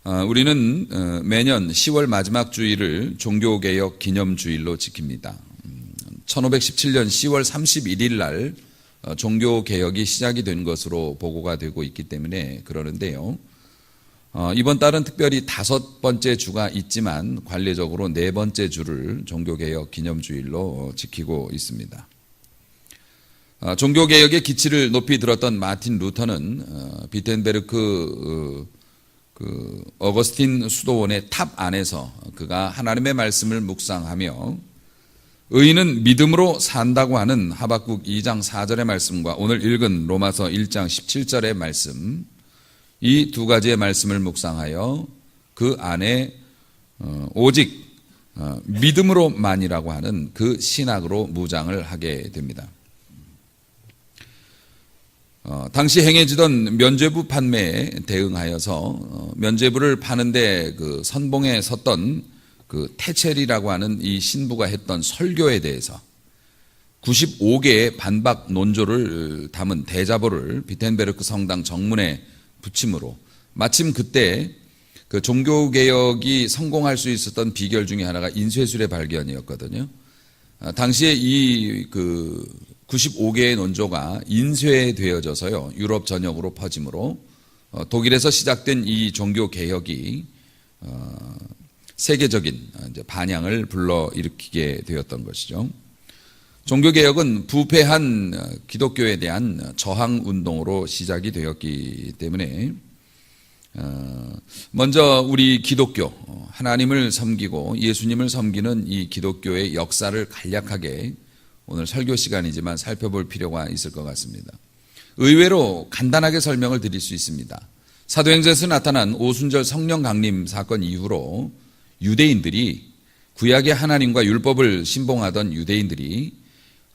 우리는 매년 10월 마지막 주일을 종교개혁 기념주일로 지킵니다. 1517년 10월 31일 날 종교개혁이 시작이 된 것으로 보고가 되고 있기 때문에 그러는데요. 이번 달은 특별히 5번째 주가 있지만 관례적으로 4번째 주를 종교개혁 기념주일로 지키고 있습니다. 종교개혁의 기치를 높이 들었던 마틴 루터는 비텐베르크 어거스틴 수도원의 탑 안에서 그가 하나님의 말씀을 묵상하며 의인은 믿음으로 산다고 하는 하박국 2장 4절의 말씀과 오늘 읽은 로마서 1장 17절의 말씀, 이 두 가지의 말씀을 묵상하여 그 안에 오직 믿음으로만이라고 하는 그 신학으로 무장을 하게 됩니다. 당시 행해지던 면죄부 판매에 대응하여서 면죄부를 파는데 그 선봉에 섰던 그 테첼이라고 하는 이 신부가 했던 설교에 대해서 95개의 반박 논조를 담은 대자보를 비텐베르크 성당 정문에 붙임으로 마침 그때 그 종교개혁이 성공할 수 있었던 비결 중에 하나가 인쇄술의 발견이었거든요. 당시에 이 95개의 논조가 인쇄되어져서요, 유럽 전역으로 퍼짐으로 독일에서 시작된 이 종교개혁이 세계적인 반향을 불러일으키게 되었던 것이죠. 종교개혁은 부패한 기독교에 대한 저항운동으로 시작이 되었기 때문에 먼저 우리 기독교, 하나님을 섬기고 예수님을 섬기는 이 기독교의 역사를 간략하게 오늘 설교 시간이지만 살펴볼 필요가 있을 것 같습니다. 의외로 간단하게 설명을 드릴 수 있습니다. 사도행전에서 나타난 오순절 성령 강림 사건 이후로 유대인들이 구약의 하나님과 율법을 신봉하던 유대인들이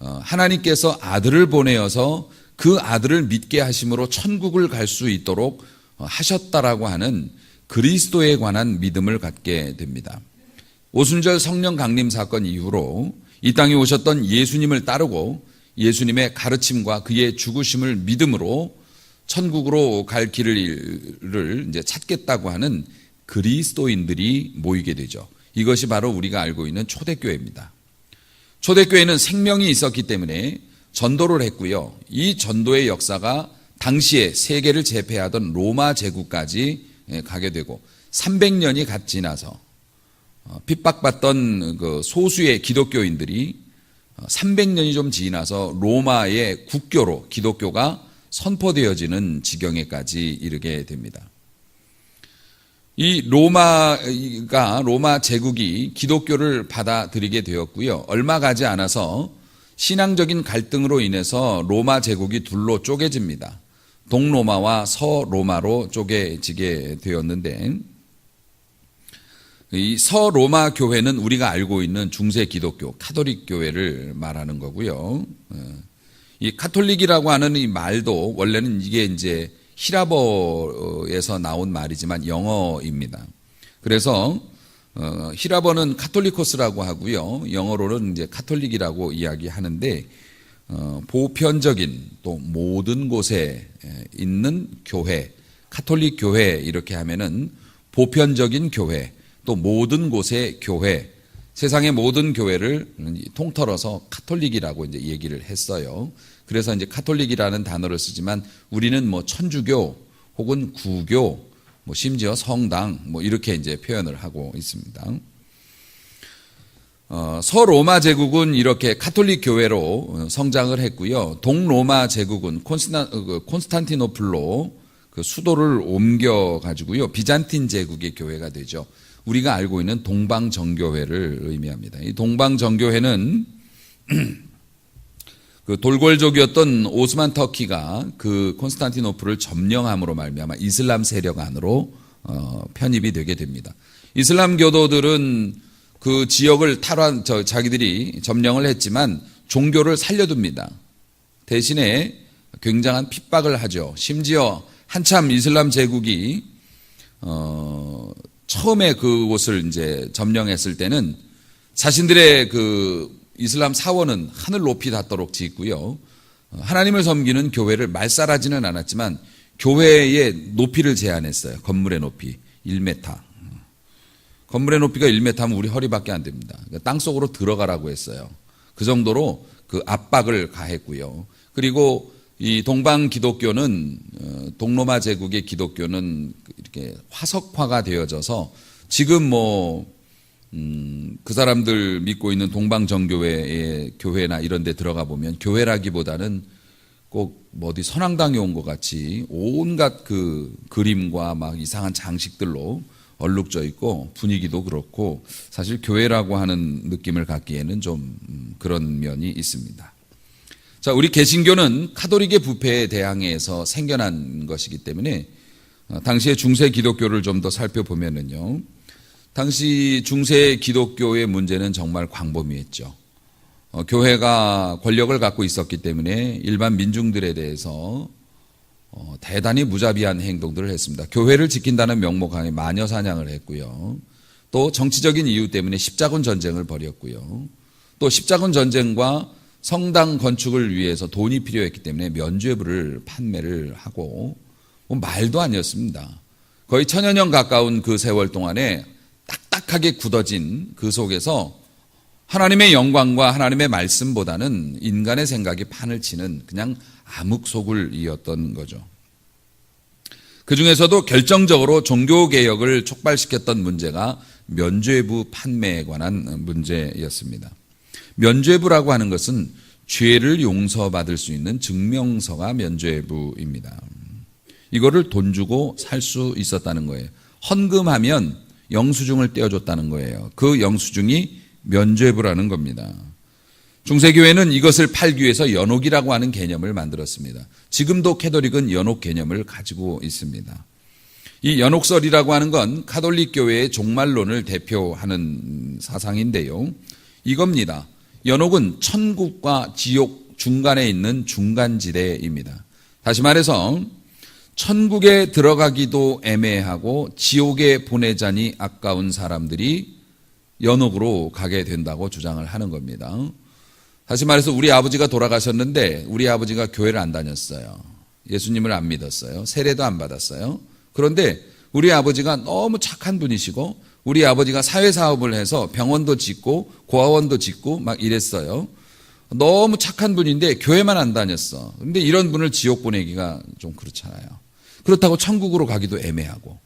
하나님께서 아들을 보내어서 그 아들을 믿게 하심으로 천국을 갈 수 있도록 하셨다라고 하는 그리스도에 관한 믿음을 갖게 됩니다. 오순절 성령 강림 사건 이후로 이 땅에 오셨던 예수님을 따르고 예수님의 가르침과 그의 죽으심을 믿음으로 천국으로 갈 길을 이제 찾겠다고 하는 그리스도인들이 모이게 되죠. 이것이 바로 우리가 알고 있는 초대교회입니다. 초대교회는 생명이 있었기 때문에 전도를 했고요. 이 전도의 역사가 당시에 세계를 제패하던 로마 제국까지 가게 되고 300년이 갓 지나서 핍박받던 그 소수의 기독교인들이 300년이 좀 지나서 로마의 국교로 기독교가 선포되어지는 지경에까지 이르게 됩니다. 이 로마 제국이 기독교를 받아들이게 되었고요. 얼마 가지 않아서 신앙적인 갈등으로 인해서 로마 제국이 둘로 쪼개집니다. 동로마와 서로마로 쪼개지게 되었는데 이 서로마 교회는 우리가 알고 있는 중세 기독교, 카톨릭 교회를 말하는 거고요. 이 카톨릭이라고 하는 이 말도 원래는 이게 이제 히라버에서 나온 말이지만 영어입니다. 그래서 히라버는 카톨리코스라고 하고요. 영어로는 이제 카톨릭이라고 이야기하는데 보편적인 또 모든 곳에 있는 교회, 카톨릭 교회 이렇게 하면은 보편적인 교회, 또 모든 곳의 교회, 세상의 모든 교회를 통틀어서 카톨릭이라고 이제 얘기를 했어요. 그래서 이제 카톨릭이라는 단어를 쓰지만 우리는 뭐 천주교 혹은 구교, 뭐 심지어 성당 뭐 이렇게 이제 표현을 하고 있습니다. 서로마 제국은 이렇게 카톨릭 교회로 성장을 했고요. 동로마 제국은 콘스탄티노플로 그 수도를 옮겨 가지고요. 비잔틴 제국의 교회가 되죠. 우리가 알고 있는 동방정교회를 의미합니다. 이 동방정교회는 그 돌궐족이었던 오스만 터키가 그 콘스탄티노플을 점령함으로 말미암아 이슬람 세력 안으로 편입이 되게 됩니다. 이슬람 교도들은 그 지역을 자기들이 점령을 했지만 종교를 살려둡니다. 대신에 굉장한 핍박을 하죠. 심지어 한참 이슬람 제국이 처음에 그곳을 이제 점령했을 때는 자신들의 그 이슬람 사원은 하늘 높이 닿도록 짓고요. 하나님을 섬기는 교회를 말살하지는 않았지만 교회의 높이를 제한했어요. 건물의 높이. 1m. 건물의 높이가 1m면 우리 허리밖에 안 됩니다. 그러니까 땅 속으로 들어가라고 했어요. 그 정도로 그 압박을 가했고요. 그리고 이 동방 기독교는 동로마 제국의 기독교는 이렇게 화석화가 되어져서 지금 그 사람들 믿고 있는 동방 정교회의 교회나 이런 데 들어가 보면 교회라기보다는 꼭 어디 선앙당에 온 것 같이 온갖 그 그림과 막 이상한 장식들로 얼룩져 있고 분위기도 그렇고 사실 교회라고 하는 느낌을 갖기에는 좀 그런 면이 있습니다. 자, 우리 개신교는 카톨릭의 부패에 대항해서 생겨난 것이기 때문에 당시의 중세 기독교를 좀 더 살펴보면은요. 당시 중세 기독교의 문제는 정말 광범위했죠. 교회가 권력을 갖고 있었기 때문에 일반 민중들에 대해서 대단히 무자비한 행동들을 했습니다. 교회를 지킨다는 명목하에 마녀 사냥을 했고요. 또 정치적인 이유 때문에 십자군 전쟁을 벌였고요. 또 십자군 전쟁과 성당 건축을 위해서 돈이 필요했기 때문에 면죄부를 판매를 하고 말도 아니었습니다. 거의 1000여 년 가까운 그 세월 동안에 딱딱하게 굳어진 그 속에서 하나님의 영광과 하나님의 말씀보다는 인간의 생각이 판을 치는 그냥 암흑소굴이었던 거죠. 그 중에서도 결정적으로 종교개혁을 촉발시켰던 문제가 면죄부 판매에 관한 문제였습니다. 면죄부라고 하는 것은 죄를 용서받을 수 있는 증명서가 면죄부입니다. 이거를 돈 주고 살 수 있었다는 거예요. 헌금하면 영수증을 떼어줬다는 거예요. 그 영수증이 면죄부라는 겁니다. 중세교회는 이것을 팔기 위해서 연옥이라고 하는 개념을 만들었습니다. 지금도 캐톨릭은 연옥 개념을 가지고 있습니다. 이 연옥설이라고 하는 건 가톨릭 교회의 종말론을 대표하는 사상인데요. 이겁니다. 연옥은 천국과 지옥 중간에 있는 중간지대입니다. 다시 말해서 천국에 들어가기도 애매하고 지옥에 보내자니 아까운 사람들이 연옥으로 가게 된다고 주장을 하는 겁니다. 다시 말해서 우리 아버지가 돌아가셨는데 우리 아버지가 교회를 안 다녔어요. 예수님을 안 믿었어요. 세례도 안 받았어요. 그런데 우리 아버지가 너무 착한 분이시고 우리 아버지가 사회사업을 해서 병원도 짓고 고아원도 짓고 막 이랬어요. 너무 착한 분인데 교회만 안 다녔어. 근데 이런 분을 지옥 보내기가 좀 그렇잖아요. 그렇다고 천국으로 가기도 애매하고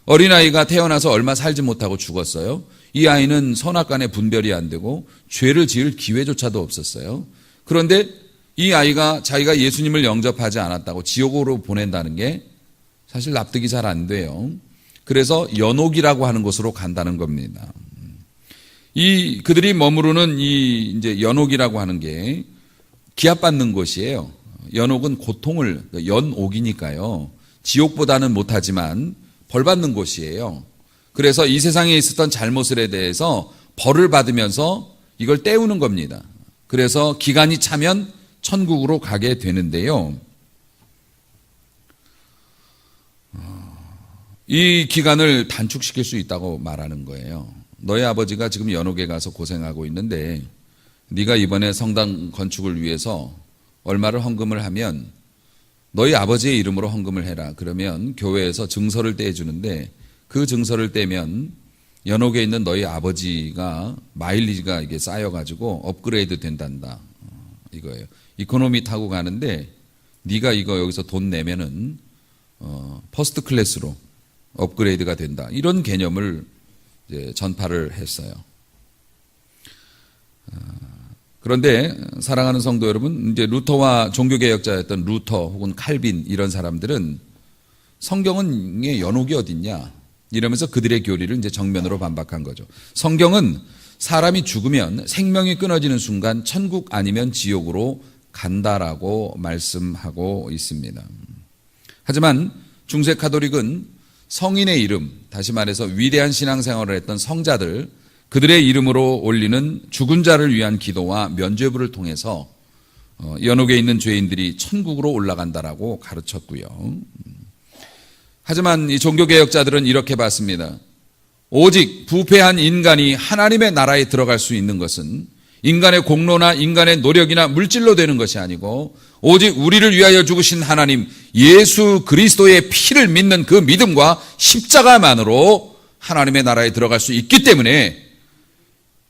어린아이가 태어나서 얼마 살지 못하고 죽었어요. 이 아이는 선악간에 분별이 안 되고 죄를 지을 기회조차도 없었어요. 그런데 이 아이가 자기가 예수님을 영접하지 않았다고 지옥으로 보낸다는 게 사실 납득이 잘 안 돼요. 그래서 연옥이라고 하는 곳으로 간다는 겁니다. 그들이 머무르는 이제 연옥이라고 하는 게 기합받는 곳이에요. 연옥은 고통을, 연옥이니까요. 지옥보다는 못하지만 벌 받는 곳이에요. 그래서 이 세상에 있었던 잘못에 대해서 벌을 받으면서 이걸 때우는 겁니다. 그래서 기간이 차면 천국으로 가게 되는데요. 이 기간을 단축시킬 수 있다고 말하는 거예요. 너희 아버지가 지금 연옥에 가서 고생하고 있는데 네가 이번에 성당 건축을 위해서 얼마를 헌금을 하면 너희 아버지의 이름으로 헌금을 해라. 그러면 교회에서 증서를 떼주는데 그 증서를 떼면 연옥에 있는 너희 아버지가 마일리지가 이게 쌓여가지고 업그레이드 된단다. 이거예요. 이코노미 타고 가는데 네가 이거 여기서 돈 내면은 퍼스트 클래스로 업그레이드가 된다. 이런 개념을 이제 전파를 했어요. 그런데 사랑하는 성도 여러분, 이제 루터와 종교개혁자였던 루터 혹은 칼빈 이런 사람들은 성경은 연옥이 어딨냐 이러면서 그들의 교리를 이제 정면으로 반박한 거죠. 성경은 사람이 죽으면 생명이 끊어지는 순간 천국 아니면 지옥으로 간다라고 말씀하고 있습니다. 하지만 중세 가톨릭은 성인의 이름, 다시 말해서 위대한 신앙생활을 했던 성자들, 그들의 이름으로 올리는 죽은 자를 위한 기도와 면죄부를 통해서 연옥에 있는 죄인들이 천국으로 올라간다라고 가르쳤고요. 하지만 이 종교개혁자들은 이렇게 봤습니다. 오직 부패한 인간이 하나님의 나라에 들어갈 수 있는 것은 인간의 공로나 인간의 노력이나 물질로 되는 것이 아니고 오직 우리를 위하여 죽으신 하나님 예수 그리스도의 피를 믿는 그 믿음과 십자가만으로 하나님의 나라에 들어갈 수 있기 때문에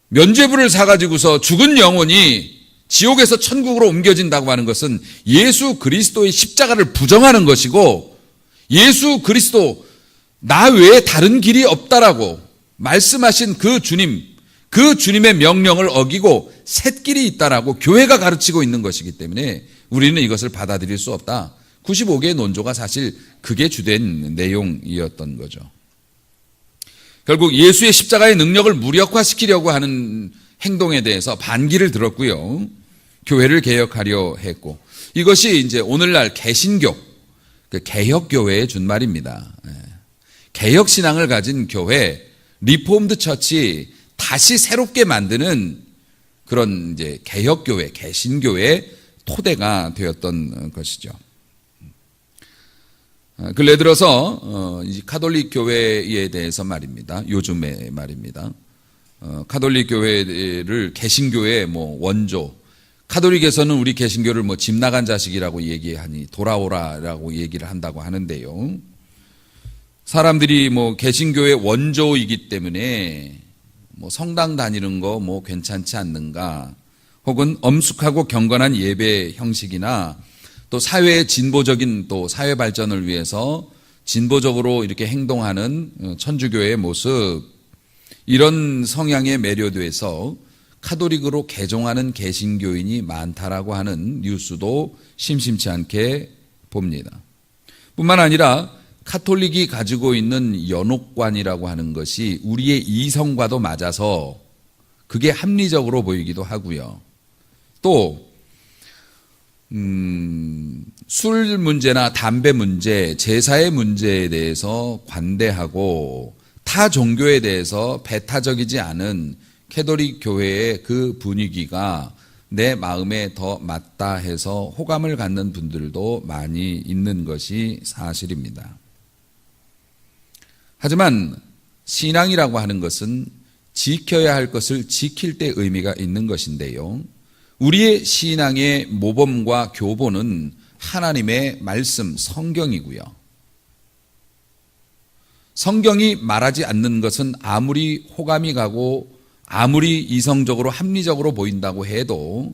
면죄부를 사가지고서 죽은 영혼이 지옥에서 천국으로 옮겨진다고 하는 것은 예수 그리스도의 십자가를 부정하는 것이고 예수 그리스도 나 외에 다른 길이 없다라고 말씀하신 그 주님의 명령을 어기고 샛길이 있다라고 교회가 가르치고 있는 것이기 때문에 우리는 이것을 받아들일 수 없다. 95개의 논조가 사실 그게 주된 내용이었던 거죠. 결국 예수의 십자가의 능력을 무력화시키려고 하는 행동에 대해서 반기를 들었고요. 교회를 개혁하려 했고 이것이 이제 오늘날 개신교, 그 개혁교회의 준말입니다. 개혁신앙을 가진 교회, 리폼드 처치 다시 새롭게 만드는 그런 이제 개혁교회, 개신교회의 토대가 되었던 것이죠. 근래 들어서 카톨릭 교회에 대해서 말입니다. 요즘에 말입니다. 카톨릭 교회를 개신교의 원조, 카톨릭에서는 우리 개신교를 집 나간 자식이라고 얘기하니 돌아오라라고 얘기를 한다고 하는데요. 사람들이 개신교의 원조이기 때문에 성당 다니는 거 괜찮지 않는가, 혹은 엄숙하고 경건한 예배 형식이나 또 사회의 진보적인 또 사회 발전을 위해서 진보적으로 이렇게 행동하는 천주교의 모습, 이런 성향에 매료돼서 카톨릭으로 개종하는 개신교인이 많다라고 하는 뉴스도 심심치 않게 봅니다. 뿐만 아니라 카톨릭이 가지고 있는 연옥관이라고 하는 것이 우리의 이성과도 맞아서 그게 합리적으로 보이기도 하고요. 또 술 문제나 담배 문제, 제사의 문제에 대해서 관대하고 타 종교에 대해서 배타적이지 않은 캐톨릭 교회의 그 분위기가 내 마음에 더 맞다 해서 호감을 갖는 분들도 많이 있는 것이 사실입니다. 하지만 신앙이라고 하는 것은 지켜야 할 것을 지킬 때 의미가 있는 것인데요. 우리의 신앙의 모범과 교본은 하나님의 말씀, 성경이고요. 성경이 말하지 않는 것은 아무리 호감이 가고 아무리 이성적으로 합리적으로 보인다고 해도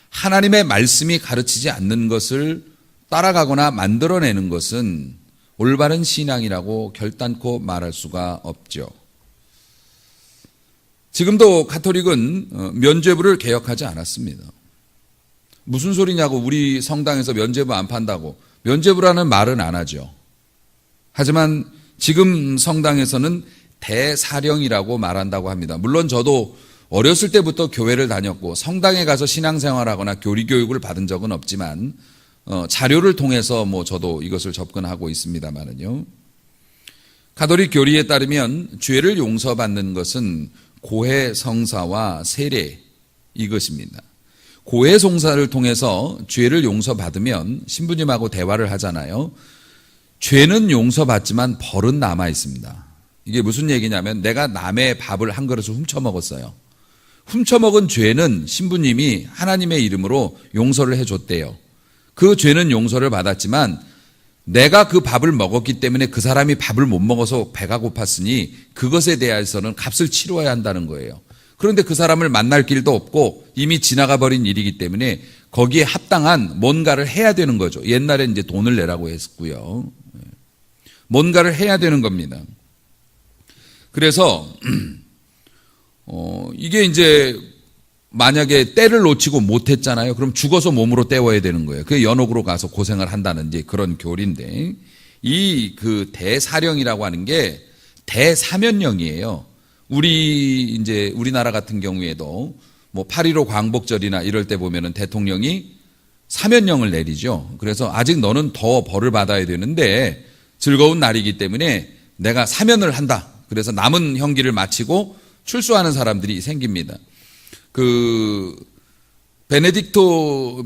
하나님의 말씀이 가르치지 않는 것을 따라가거나 만들어내는 것은 올바른 신앙이라고 결단코 말할 수가 없죠. 지금도 가톨릭은 면죄부를 개혁하지 않았습니다. 무슨 소리냐고, 우리 성당에서 면죄부 안 판다고. 면죄부라는 말은 안 하죠. 하지만 지금 성당에서는 대사령이라고 말한다고 합니다. 물론 저도 어렸을 때부터 교회를 다녔고 성당에 가서 신앙생활하거나 교리교육을 받은 적은 없지만 자료를 통해서 저도 이것을 접근하고 있습니다만은요. 가톨릭 교리에 따르면 죄를 용서받는 것은 고해 성사와 세례, 이것입니다. 고해 성사를 통해서 죄를 용서받으면 신부님하고 대화를 하잖아요. 죄는 용서받지만 벌은 남아 있습니다. 이게 무슨 얘기냐면 내가 남의 밥을 한 그릇을 훔쳐먹었어요. 훔쳐먹은 죄는 신부님이 하나님의 이름으로 용서를 해줬대요. 그 죄는 용서를 받았지만 내가 그 밥을 먹었기 때문에 그 사람이 밥을 못 먹어서 배가 고팠으니 그것에 대해서는 값을 치러야 한다는 거예요. 그런데 그 사람을 만날 길도 없고 이미 지나가 버린 일이기 때문에 거기에 합당한 뭔가를 해야 되는 거죠. 옛날에 이제 돈을 내라고 했고요. 뭔가를 해야 되는 겁니다. 그래서 이게 이제 만약에 때를 놓치고 못했잖아요. 그럼 죽어서 몸으로 때워야 되는 거예요. 그게 연옥으로 가서 고생을 한다는 이제 그런 교리인데, 이 그 대사령이라고 하는 게 대사면령이에요. 우리나라 같은 경우에도 8.15 광복절이나 이럴 때 보면은 대통령이 사면령을 내리죠. 그래서 아직 너는 더 벌을 받아야 되는데 즐거운 날이기 때문에 내가 사면을 한다. 그래서 남은 형기를 마치고 출소하는 사람들이 생깁니다. 베네딕토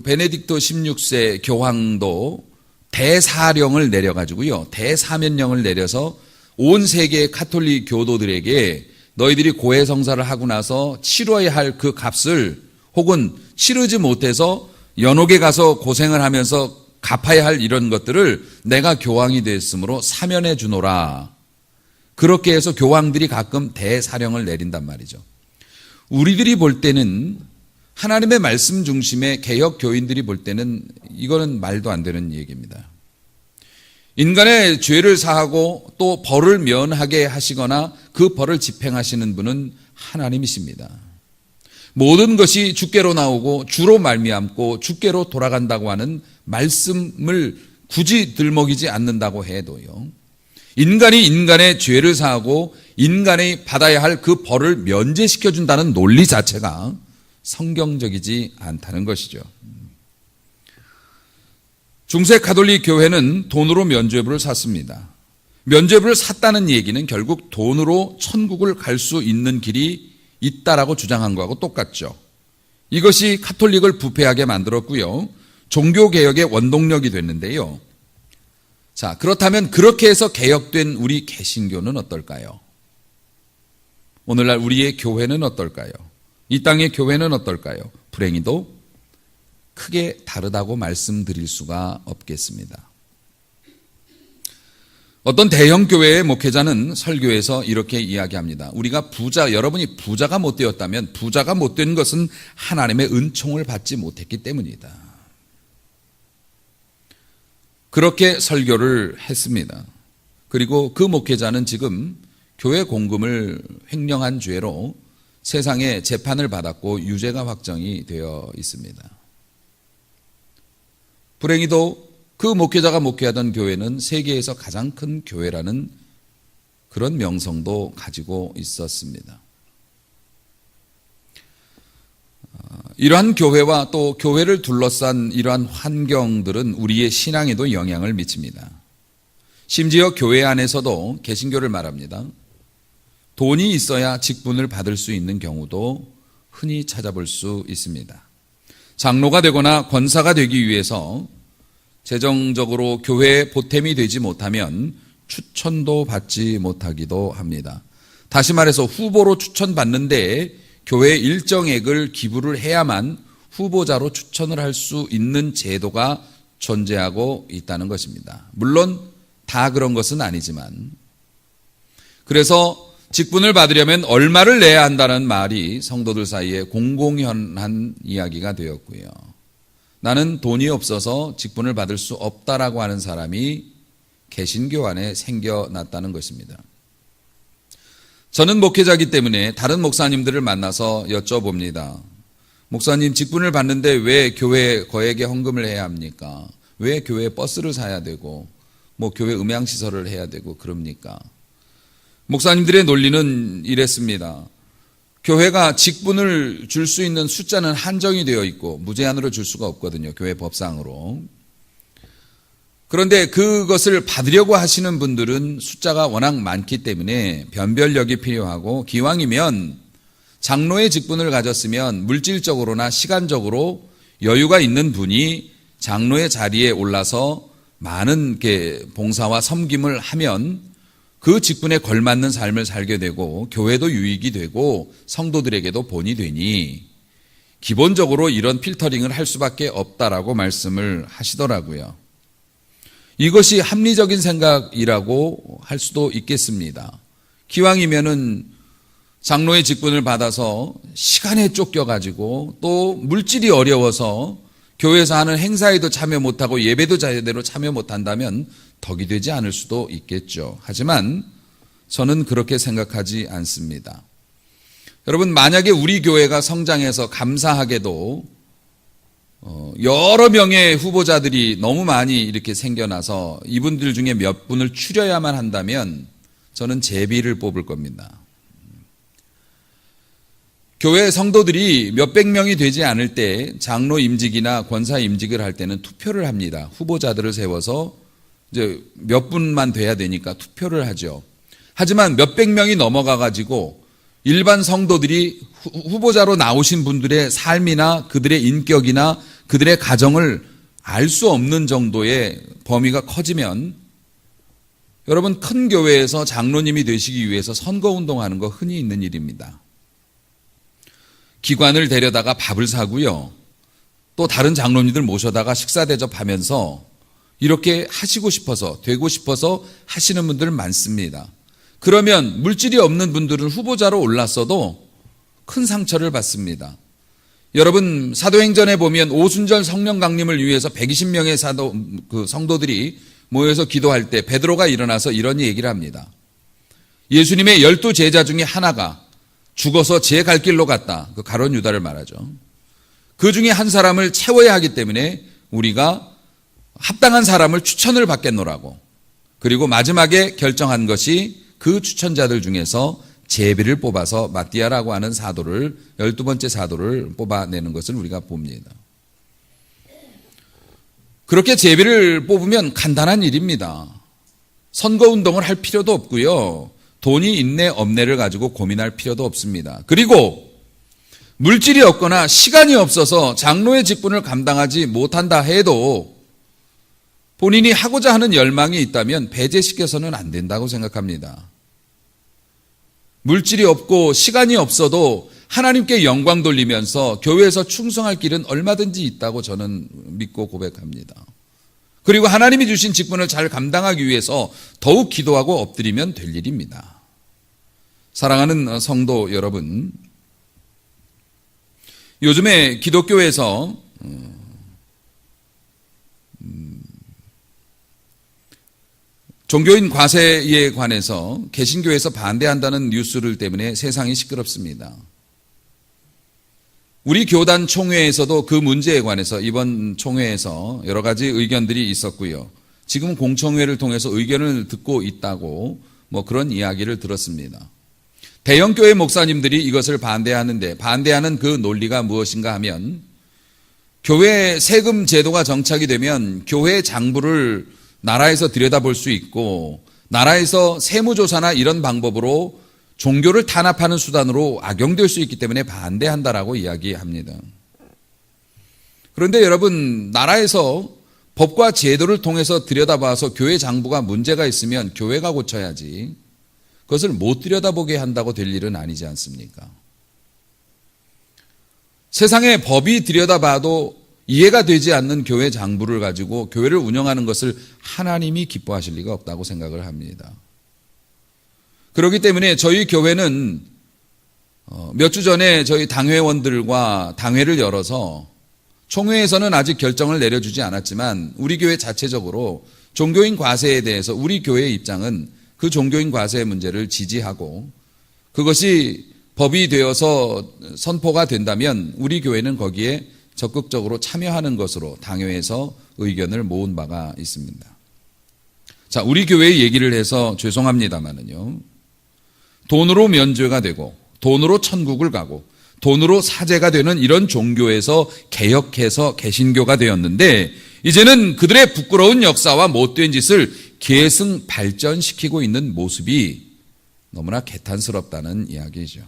16세 교황도 대사령을 내려가지고요. 대사면령을 내려서 온 세계의 카톨릭 교도들에게 너희들이 고해 성사를 하고 나서 치러야 할 그 값을 혹은 치르지 못해서 연옥에 가서 고생을 하면서 갚아야 할 이런 것들을 내가 교황이 됐으므로 사면해 주노라. 그렇게 해서 교황들이 가끔 대사령을 내린단 말이죠. 우리들이 볼 때는, 하나님의 말씀 중심의 개혁 교인들이 볼 때는 이거는 말도 안 되는 얘기입니다. 인간의 죄를 사하고 또 벌을 면하게 하시거나 그 벌을 집행하시는 분은 하나님이십니다. 모든 것이 주께로 나오고 주로 말미암고 주께로 돌아간다고 하는 말씀을 굳이 들먹이지 않는다고 해도요, 인간이 인간의 죄를 사하고 인간이 받아야 할 그 벌을 면제시켜준다는 논리 자체가 성경적이지 않다는 것이죠. 중세 가톨릭 교회는 돈으로 면죄부를 샀습니다. 면죄부를 샀다는 얘기는 결국 돈으로 천국을 갈 수 있는 길이 있다라고 주장한 거하고 똑같죠. 이것이 가톨릭을 부패하게 만들었고요, 종교개혁의 원동력이 됐는데요. 자, 그렇다면 그렇게 해서 개혁된 우리 개신교는 어떨까요? 오늘날 우리의 교회는 어떨까요? 이 땅의 교회는 어떨까요? 불행히도 크게 다르다고 말씀드릴 수가 없겠습니다. 어떤 대형 교회의 목회자는 설교에서 이렇게 이야기합니다. 우리가 여러분이 부자가 못 되었다면 부자가 못 된 것은 하나님의 은총을 받지 못했기 때문이다. 그렇게 설교를 했습니다. 그리고 그 목회자는 지금 교회 공금을 횡령한 죄로 세상에 재판을 받았고 유죄가 확정이 되어 있습니다. 불행히도 그 목회자가 목회하던 교회는 세계에서 가장 큰 교회라는 그런 명성도 가지고 있었습니다. 이러한 교회와 또 교회를 둘러싼 이러한 환경들은 우리의 신앙에도 영향을 미칩니다. 심지어 교회 안에서도, 개신교를 말합니다, 돈이 있어야 직분을 받을 수 있는 경우도 흔히 찾아볼 수 있습니다. 장로가 되거나 권사가 되기 위해서 재정적으로 교회에 보탬이 되지 못하면 추천도 받지 못하기도 합니다. 다시 말해서 후보로 추천받는데 교회 일정액을 기부를 해야만 후보자로 추천을 할 수 있는 제도가 존재하고 있다는 것입니다. 물론 다 그런 것은 아니지만, 그래서 직분을 받으려면 얼마를 내야 한다는 말이 성도들 사이에 공공연한 이야기가 되었고요. 나는 돈이 없어서 직분을 받을 수 없다라고 하는 사람이 개신교 안에 생겨났다는 것입니다. 저는 목회자이기 때문에 다른 목사님들을 만나서 여쭤봅니다. 목사님, 직분을 받는데 왜 교회 거액의 헌금을 해야 합니까? 왜 교회 버스를 사야 되고 교회 음향시설을 해야 되고 그럽니까? 목사님들의 논리는 이랬습니다. 교회가 직분을 줄 수 있는 숫자는 한정이 되어 있고 무제한으로 줄 수가 없거든요, 교회 법상으로. 그런데 그것을 받으려고 하시는 분들은 숫자가 워낙 많기 때문에 변별력이 필요하고, 기왕이면 장로의 직분을 가졌으면 물질적으로나 시간적으로 여유가 있는 분이 장로의 자리에 올라서 많은 봉사와 섬김을 하면 그 직분에 걸맞는 삶을 살게 되고 교회도 유익이 되고 성도들에게도 본이 되니 기본적으로 이런 필터링을 할 수밖에 없다라고 말씀을 하시더라고요. 이것이 합리적인 생각이라고 할 수도 있겠습니다. 기왕이면은 장로의 직분을 받아서 시간에 쫓겨가지고 또 물질이 어려워서 교회에서 하는 행사에도 참여 못하고 예배도 제대로 참여 못한다면 덕이 되지 않을 수도 있겠죠. 하지만 저는 그렇게 생각하지 않습니다. 여러분, 만약에 우리 교회가 성장해서 감사하게도 여러 명의 후보자들이 너무 많이 이렇게 생겨나서 이분들 중에 몇 분을 추려야만 한다면 저는 제비를 뽑을 겁니다. 교회 성도들이 몇백 명이 되지 않을 때 장로 임직이나 권사 임직을 할 때는 투표를 합니다. 후보자들을 세워서 이제 몇 분만 돼야 되니까 투표를 하죠. 하지만 몇백 명이 넘어가가지고 일반 성도들이 후보자로 나오신 분들의 삶이나 그들의 인격이나 그들의 가정을 알 수 없는 정도의 범위가 커지면, 여러분, 큰 교회에서 장로님이 되시기 위해서 선거운동하는 거 흔히 있는 일입니다. 기관을 데려다가 밥을 사고요. 또 다른 장로님들 모셔다가 식사 대접하면서 이렇게 하시고 싶어서, 되고 싶어서 하시는 분들 많습니다. 그러면 물질이 없는 분들은 후보자로 올랐어도 큰 상처를 받습니다. 여러분, 사도행전에 보면 오순절 성령 강림을 위해서 120명의 성도들이 모여서 기도할 때 베드로가 일어나서 이런 얘기를 합니다. 예수님의 12제자 중에 하나가 죽어서 제 갈 길로 갔다. 그 가룟 유다를 말하죠. 그 중에 한 사람을 채워야 하기 때문에 우리가 합당한 사람을 추천을 받겠노라고. 그리고 마지막에 결정한 것이 그 추천자들 중에서 제비를 뽑아서 마띠아라고 하는 사도를, 12번째 사도를 뽑아내는 것을 우리가 봅니다. 그렇게 제비를 뽑으면 간단한 일입니다. 선거운동을 할 필요도 없고요. 돈이 있네 없네를 가지고 고민할 필요도 없습니다. 그리고 물질이 없거나 시간이 없어서 장로의 직분을 감당하지 못한다 해도 본인이 하고자 하는 열망이 있다면 배제시켜서는 안 된다고 생각합니다. 물질이 없고 시간이 없어도 하나님께 영광 돌리면서 교회에서 충성할 길은 얼마든지 있다고 저는 믿고 고백합니다. 그리고 하나님이 주신 직분을 잘 감당하기 위해서 더욱 기도하고 엎드리면 될 일입니다. 사랑하는 성도 여러분, 요즘에 기독교에서 종교인 과세에 관해서 개신교에서 반대한다는 뉴스를 때문에 세상이 시끄럽습니다. 우리 교단 총회에서도 그 문제에 관해서 이번 총회에서 여러 가지 의견들이 있었고요. 지금 공청회를 통해서 의견을 듣고 있다고 그런 이야기를 들었습니다. 대형교회 목사님들이 이것을 반대하는데 반대하는 그 논리가 무엇인가 하면 교회 세금 제도가 정착이 되면 교회 장부를 나라에서 들여다볼 수 있고 나라에서 세무조사나 이런 방법으로 종교를 탄압하는 수단으로 악용될 수 있기 때문에 반대한다라고 이야기합니다. 그런데 여러분, 나라에서 법과 제도를 통해서 들여다봐서 교회 장부가 문제가 있으면 교회가 고쳐야지 그것을 못 들여다보게 한다고 될 일은 아니지 않습니까? 세상에 법이 들여다봐도 이해가 되지 않는 교회 장부를 가지고 교회를 운영하는 것을 하나님이 기뻐하실 리가 없다고 생각을 합니다. 그렇기 때문에 저희 교회는 몇 주 전에 저희 당회원들과 당회를 열어서 총회에서는 아직 결정을 내려주지 않았지만 우리 교회 자체적으로 종교인 과세에 대해서 우리 교회의 입장은 그 종교인 과세 문제를 지지하고 그것이 법이 되어서 선포가 된다면 우리 교회는 거기에 적극적으로 참여하는 것으로 당회에서 의견을 모은 바가 있습니다. 자, 우리 교회 얘기를 해서 죄송합니다만은요. 돈으로 면죄가 되고 돈으로 천국을 가고 돈으로 사제가 되는 이런 종교에서 개혁해서 개신교가 되었는데 이제는 그들의 부끄러운 역사와 못된 짓을 계승 발전시키고 있는 모습이 너무나 개탄스럽다는 이야기죠.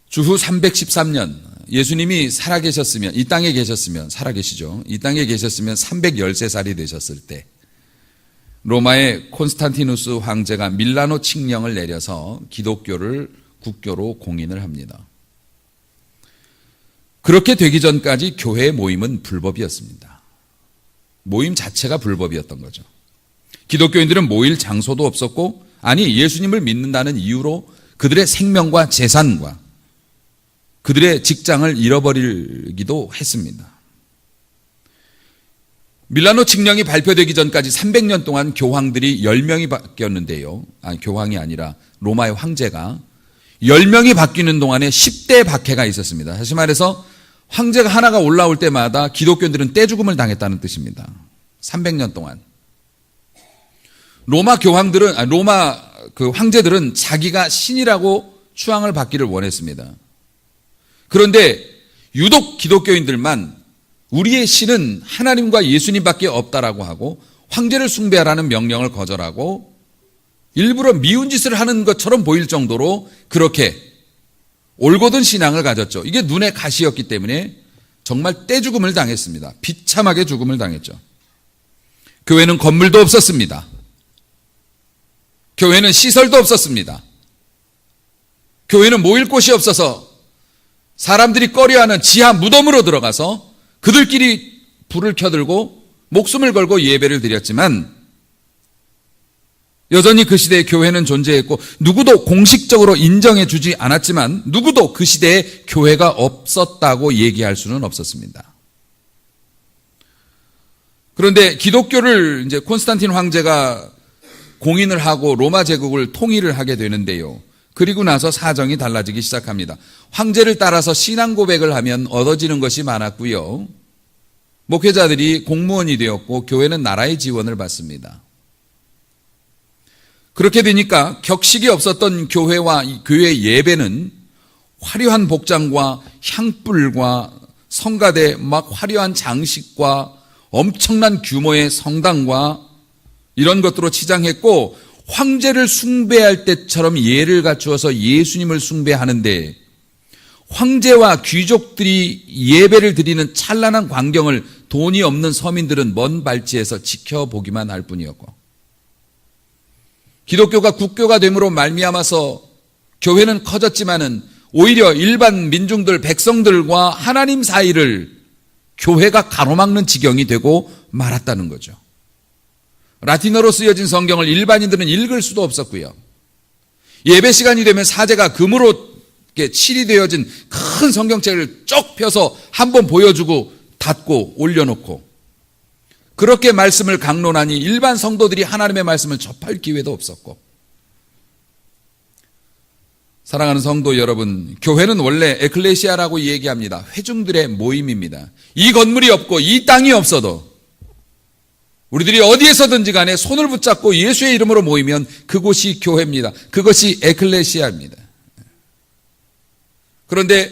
주후 313년 예수님이 살아계셨으면 이 땅에 계셨으면 살아계시죠. 이 땅에 계셨으면 313살이 되셨을 때 로마의 콘스탄티누스 황제가 밀라노 칙령을 내려서 기독교를 국교로 공인을 합니다. 그렇게 되기 전까지 교회 모임은 불법이었습니다. 모임 자체가 불법이었던 거죠. 기독교인들은 모일 장소도 없었고 아니 예수님을 믿는다는 이유로 그들의 생명과 재산과 그들의 직장을 잃어버리기도 했습니다. 밀라노 칙령이 발표되기 전까지 300년 동안 교황들이 10명이 바뀌었는데요. 교황이 아니라 로마의 황제가 10명이 바뀌는 동안에 10대 박해가 있었습니다. 다시 말해서 황제가 하나가 올라올 때마다 기독교인들은 떼죽음을 당했다는 뜻입니다. 300년 동안. 로마 황제들은 자기가 신이라고 추앙을 받기를 원했습니다. 그런데 유독 기독교인들만 우리의 신은 하나님과 예수님밖에 없다라고 하고 황제를 숭배하라는 명령을 거절하고 일부러 미운 짓을 하는 것처럼 보일 정도로 그렇게 올곧은 신앙을 가졌죠. 이게 눈에 가시였기 때문에 정말 떼죽음을 당했습니다. 비참하게 죽음을 당했죠. 교회는 건물도 없었습니다. 교회는 시설도 없었습니다. 교회는 모일 곳이 없어서 사람들이 꺼려하는 지하 무덤으로 들어가서 그들끼리 불을 켜들고 목숨을 걸고 예배를 드렸지만 여전히 그 시대에 교회는 존재했고 누구도 공식적으로 인정해 주지 않았지만 누구도 그 시대에 교회가 없었다고 얘기할 수는 없었습니다. 그런데 기독교를 이제 콘스탄틴 황제가 공인을 하고 로마 제국을 통일을 하게 되는데요. 그리고 나서 사정이 달라지기 시작합니다. 황제를 따라서 신앙 고백을 하면 얻어지는 것이 많았고요. 목회자들이 공무원이 되었고 교회는 나라의 지원을 받습니다. 그렇게 되니까 격식이 없었던 교회와 교회 예배는 화려한 복장과 향불과 성가대 막 화려한 장식과 엄청난 규모의 성당과 이런 것들로 치장했고 황제를 숭배할 때처럼 예를 갖추어서 예수님을 숭배하는데 황제와 귀족들이 예배를 드리는 찬란한 광경을 돈이 없는 서민들은 먼 발치에서 지켜보기만 할 뿐이었고 기독교가 국교가 됨으로 말미암아서 교회는 커졌지만은 오히려 일반 민중들 백성들과 하나님 사이를 교회가 가로막는 지경이 되고 말았다는 거죠. 라틴어로 쓰여진 성경을 일반인들은 읽을 수도 없었고요. 예배 시간이 되면 사제가 금으로 칠이 되어진 큰 성경책을 쭉 펴서 한번 보여주고 닫고 올려놓고 그렇게 말씀을 강론하니 일반 성도들이 하나님의 말씀을 접할 기회도 없었고 사랑하는 성도 여러분, 교회는 원래 에클레시아라고 얘기합니다. 회중들의 모임입니다. 이 건물이 없고 이 땅이 없어도 우리들이 어디에서든지 간에 손을 붙잡고 예수의 이름으로 모이면 그곳이 교회입니다. 그것이 에클레시아입니다. 그런데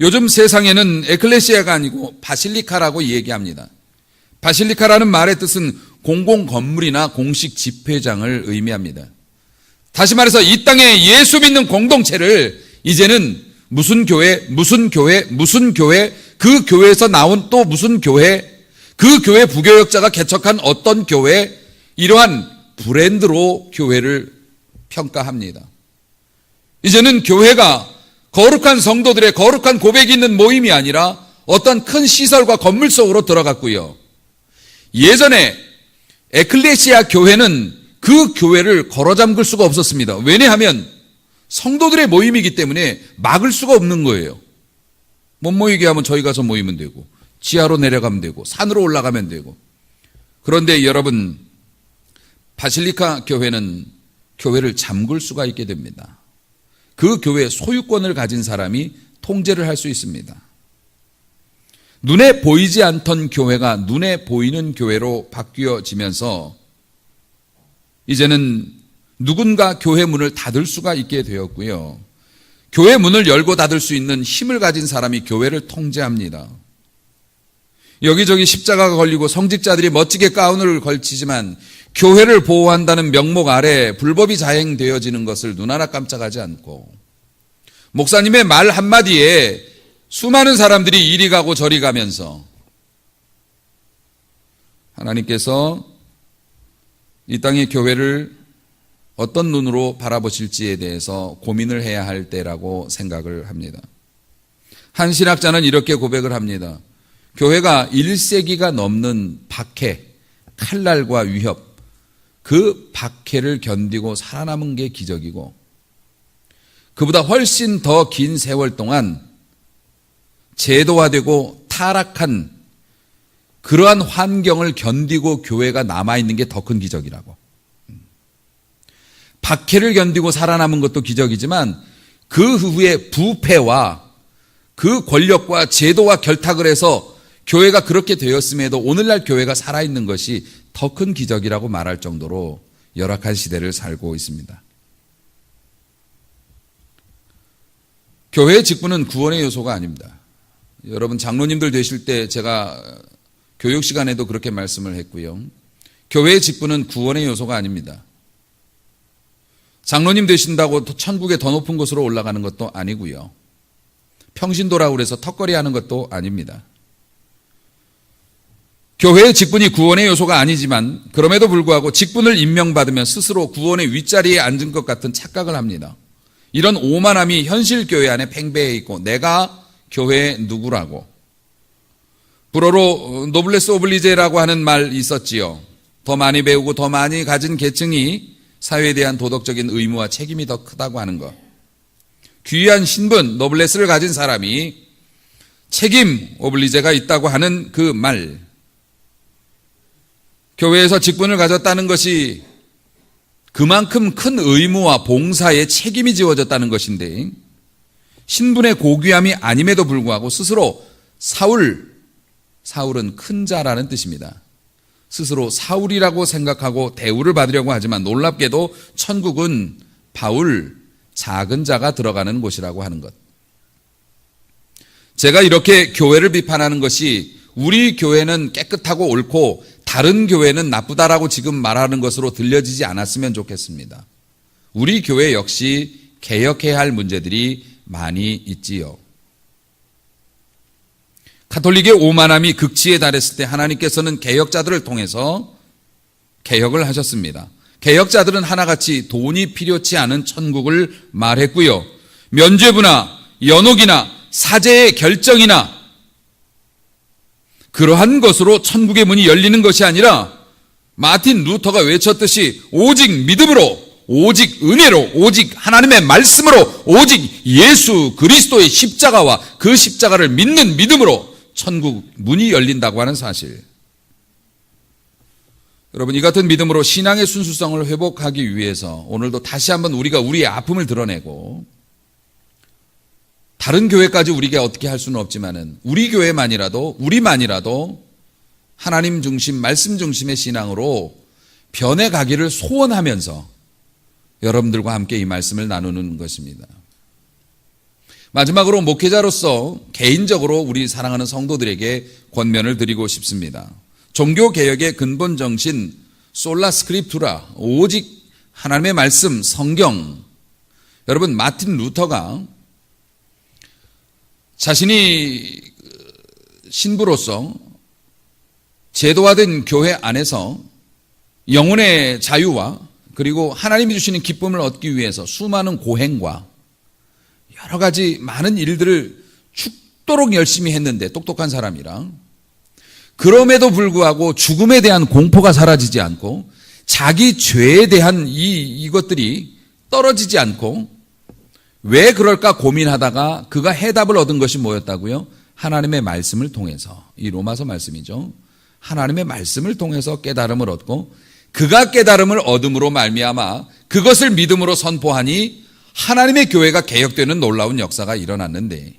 요즘 세상에는 에클레시아가 아니고 바실리카라고 얘기합니다. 바실리카라는 말의 뜻은 공공 건물이나 공식 집회장을 의미합니다. 다시 말해서 이 땅에 예수 믿는 공동체를 이제는 무슨 교회, 무슨 교회, 무슨 교회, 그 교회에서 나온 또 무슨 교회, 그 교회 부교역자가 개척한 어떤 교회, 이러한 브랜드로 교회를 평가합니다. 이제는 교회가 거룩한 성도들의 거룩한 고백이 있는 모임이 아니라 어떤 큰 시설과 건물 속으로 들어갔고요. 예전에 에클레시아 교회는 그 교회를 걸어잠글 수가 없었습니다. 왜냐하면 성도들의 모임이기 때문에 막을 수가 없는 거예요. 못 모이게 하면 저희 가서 모이면 되고 지하로 내려가면 되고 산으로 올라가면 되고. 그런데 여러분, 바실리카 교회는 교회를 잠글 수가 있게 됩니다. 그 교회 소유권을 가진 사람이 통제를 할 수 있습니다. 눈에 보이지 않던 교회가 눈에 보이는 교회로 바뀌어지면서 이제는 누군가 교회 문을 닫을 수가 있게 되었고요. 교회 문을 열고 닫을 수 있는 힘을 가진 사람이 교회를 통제합니다. 여기저기 십자가가 걸리고 성직자들이 멋지게 가운을 걸치지만 교회를 보호한다는 명목 아래 불법이 자행되어지는 것을 눈 하나 깜짝하지 않고 목사님의 말 한마디에 수많은 사람들이 이리 가고 저리 가면서 하나님께서 이 땅의 교회를 어떤 눈으로 바라보실지에 대해서 고민을 해야 할 때라고 생각을 합니다. 한 신학자는 이렇게 고백을 합니다. 교회가 1세기가 넘는 박해, 칼날과 위협, 그 박해를 견디고 살아남은 게 기적이고 그보다 훨씬 더 긴 세월 동안 제도화되고 타락한 그러한 환경을 견디고 교회가 남아있는 게 더 큰 기적이라고. 박해를 견디고 살아남은 것도 기적이지만 그 후에 부패와 그 권력과 제도와 결탁을 해서 교회가 그렇게 되었음에도 오늘날 교회가 살아있는 것이 더 큰 기적이라고 말할 정도로 열악한 시대를 살고 있습니다. 교회의 직분은 구원의 요소가 아닙니다. 여러분 장로님들 되실 때 제가 교육 시간에도 그렇게 말씀을 했고요. 교회의 직분은 구원의 요소가 아닙니다. 장로님 되신다고 천국의 더 높은 곳으로 올라가는 것도 아니고요. 평신도라고 그래서 턱걸이 하는 것도 아닙니다. 교회의 직분이 구원의 요소가 아니지만 그럼에도 불구하고 직분을 임명받으면 스스로 구원의 윗자리에 앉은 것 같은 착각을 합니다. 이런 오만함이 현실 교회 안에 팽배해 있고 내가 교회의 누구라고. 불어로 노블레스 오블리제라고 하는 말이 있었지요. 더 많이 배우고 더 많이 가진 계층이 사회에 대한 도덕적인 의무와 책임이 더 크다고 하는 것. 귀한 신분, 노블레스를 가진 사람이 책임, 오블리제가 있다고 하는 그 말. 교회에서 직분을 가졌다는 것이 그만큼 큰 의무와 봉사에 책임이 지워졌다는 것인데, 신분의 고귀함이 아님에도 불구하고 스스로 사울은 큰 자라는 뜻입니다. 스스로 사울이라고 생각하고 대우를 받으려고 하지만 놀랍게도 천국은 바울, 작은 자가 들어가는 곳이라고 하는 것. 제가 이렇게 교회를 비판하는 것이 우리 교회는 깨끗하고 옳고 다른 교회는 나쁘다라고 지금 말하는 것으로 들려지지 않았으면 좋겠습니다. 우리 교회 역시 개혁해야 할 문제들이 많이 있지요. 가톨릭의 오만함이 극치에 달했을 때 하나님께서는 개혁자들을 통해서 개혁을 하셨습니다. 개혁자들은 하나같이 돈이 필요치 않은 천국을 말했고요. 면죄부나 연옥이나 사제의 결정이나 그러한 것으로 천국의 문이 열리는 것이 아니라 마틴 루터가 외쳤듯이 오직 믿음으로, 오직 은혜로, 오직 하나님의 말씀으로, 오직 예수 그리스도의 십자가와 그 십자가를 믿는 믿음으로 천국 문이 열린다고 하는 사실. 여러분, 이 같은 믿음으로 신앙의 순수성을 회복하기 위해서 오늘도 다시 한번 우리가 우리의 아픔을 드러내고, 다른 교회까지 우리가 어떻게 할 수는 없지만은 우리 교회만이라도, 우리만이라도 하나님 중심, 말씀 중심의 신앙으로 변해가기를 소원하면서 여러분들과 함께 이 말씀을 나누는 것입니다. 마지막으로 목회자로서 개인적으로 우리 사랑하는 성도들에게 권면을 드리고 싶습니다. 종교개혁의 근본 정신, 솔라 스크립투라, 오직 하나님의 말씀, 성경. 여러분, 마틴 루터가 자신이 신부로서 제도화된 교회 안에서 영혼의 자유와 그리고 하나님이 주시는 기쁨을 얻기 위해서 수많은 고행과 여러 가지 많은 일들을 죽도록 열심히 했는데, 똑똑한 사람이라 그럼에도 불구하고 죽음에 대한 공포가 사라지지 않고 자기 죄에 대한 이것들이 떨어지지 않고, 왜 그럴까 고민하다가 그가 해답을 얻은 것이 뭐였다고요? 하나님의 말씀을 통해서, 이 로마서 말씀이죠. 하나님의 말씀을 통해서 깨달음을 얻고, 그가 깨달음을 얻음으로 말미암아 그것을 믿음으로 선포하니 하나님의 교회가 개혁되는 놀라운 역사가 일어났는데,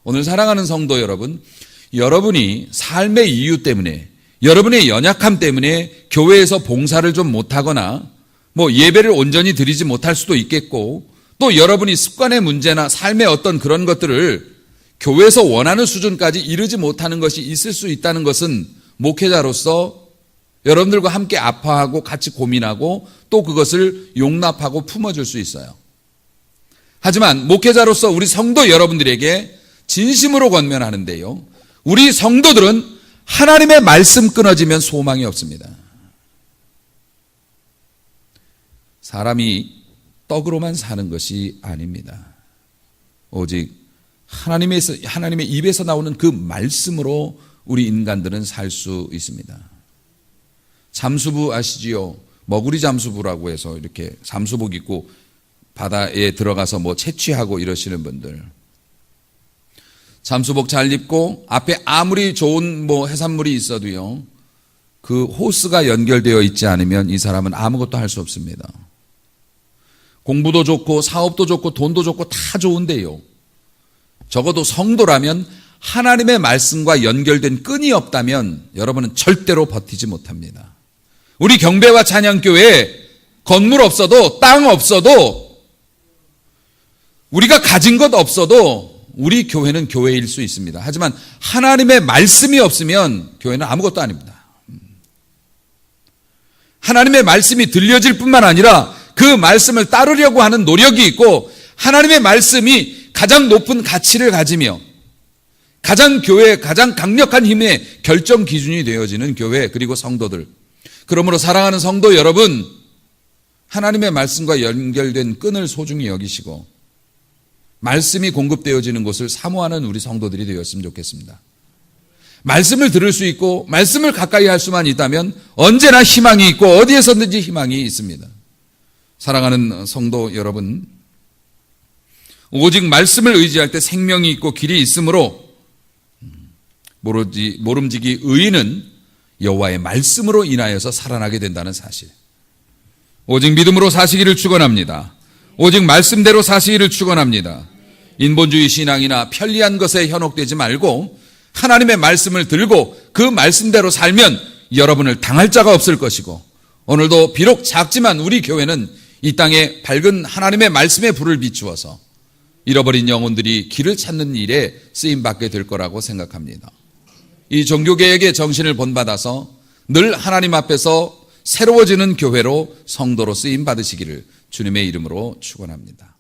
오늘 사랑하는 성도 여러분, 여러분이 삶의 이유 때문에, 여러분의 연약함 때문에 교회에서 봉사를 좀 못하거나 예배를 온전히 드리지 못할 수도 있겠고, 또 여러분이 습관의 문제나 삶의 어떤 그런 것들을 교회에서 원하는 수준까지 이르지 못하는 것이 있을 수 있다는 것은 목회자로서 여러분들과 함께 아파하고 같이 고민하고 또 그것을 용납하고 품어줄 수 있어요. 하지만 목회자로서 우리 성도 여러분들에게 진심으로 권면하는데요, 우리 성도들은 하나님의 말씀 끊어지면 소망이 없습니다. 사람이 떡으로만 사는 것이 아닙니다. 오직 하나님의 입에서 나오는 그 말씀으로 우리 인간들은 살 수 있습니다. 잠수부 아시지요? 머구리 잠수부라고 해서 이렇게 잠수복 입고 바다에 들어가서 채취하고 이러시는 분들, 잠수복 잘 입고 앞에 아무리 좋은 해산물이 있어도요, 그 호스가 연결되어 있지 않으면 이 사람은 아무것도 할 수 없습니다. 공부도 좋고 사업도 좋고 돈도 좋고 다 좋은데요, 적어도 성도라면 하나님의 말씀과 연결된 끈이 없다면 여러분은 절대로 버티지 못합니다. 우리 경배와 찬양교회에 건물 없어도, 땅 없어도, 우리가 가진 것 없어도 우리 교회는 교회일 수 있습니다. 하지만 하나님의 말씀이 없으면 교회는 아무것도 아닙니다. 하나님의 말씀이 들려질 뿐만 아니라 그 말씀을 따르려고 하는 노력이 있고, 하나님의 말씀이 가장 높은 가치를 가지며 교회의 가장 강력한 힘의 결정 기준이 되어지는 교회, 그리고 성도들. 그러므로 사랑하는 성도 여러분, 하나님의 말씀과 연결된 끈을 소중히 여기시고 말씀이 공급되어지는 곳을 사모하는 우리 성도들이 되었으면 좋겠습니다. 말씀을 들을 수 있고 말씀을 가까이 할 수만 있다면 언제나 희망이 있고 어디에서든지 희망이 있습니다. 사랑하는 성도 여러분, 오직 말씀을 의지할 때 생명이 있고 길이 있으므로 모름지기 의인은 여호와의 말씀으로 인하여서 살아나게 된다는 사실. 오직 믿음으로 사시기를 축원합니다. 오직 말씀대로 사시기를 축원합니다. 인본주의 신앙이나 편리한 것에 현혹되지 말고 하나님의 말씀을 들고 그 말씀대로 살면 여러분을 당할 자가 없을 것이고, 오늘도 비록 작지만 우리 교회는 이 땅에 밝은 하나님의 말씀의 불을 비추어서 잃어버린 영혼들이 길을 찾는 일에 쓰임받게 될 거라고 생각합니다. 이 종교개혁의 정신을 본받아서 늘 하나님 앞에서 새로워지는 교회로 성도로 쓰임받으시기를 주님의 이름으로 축원합니다.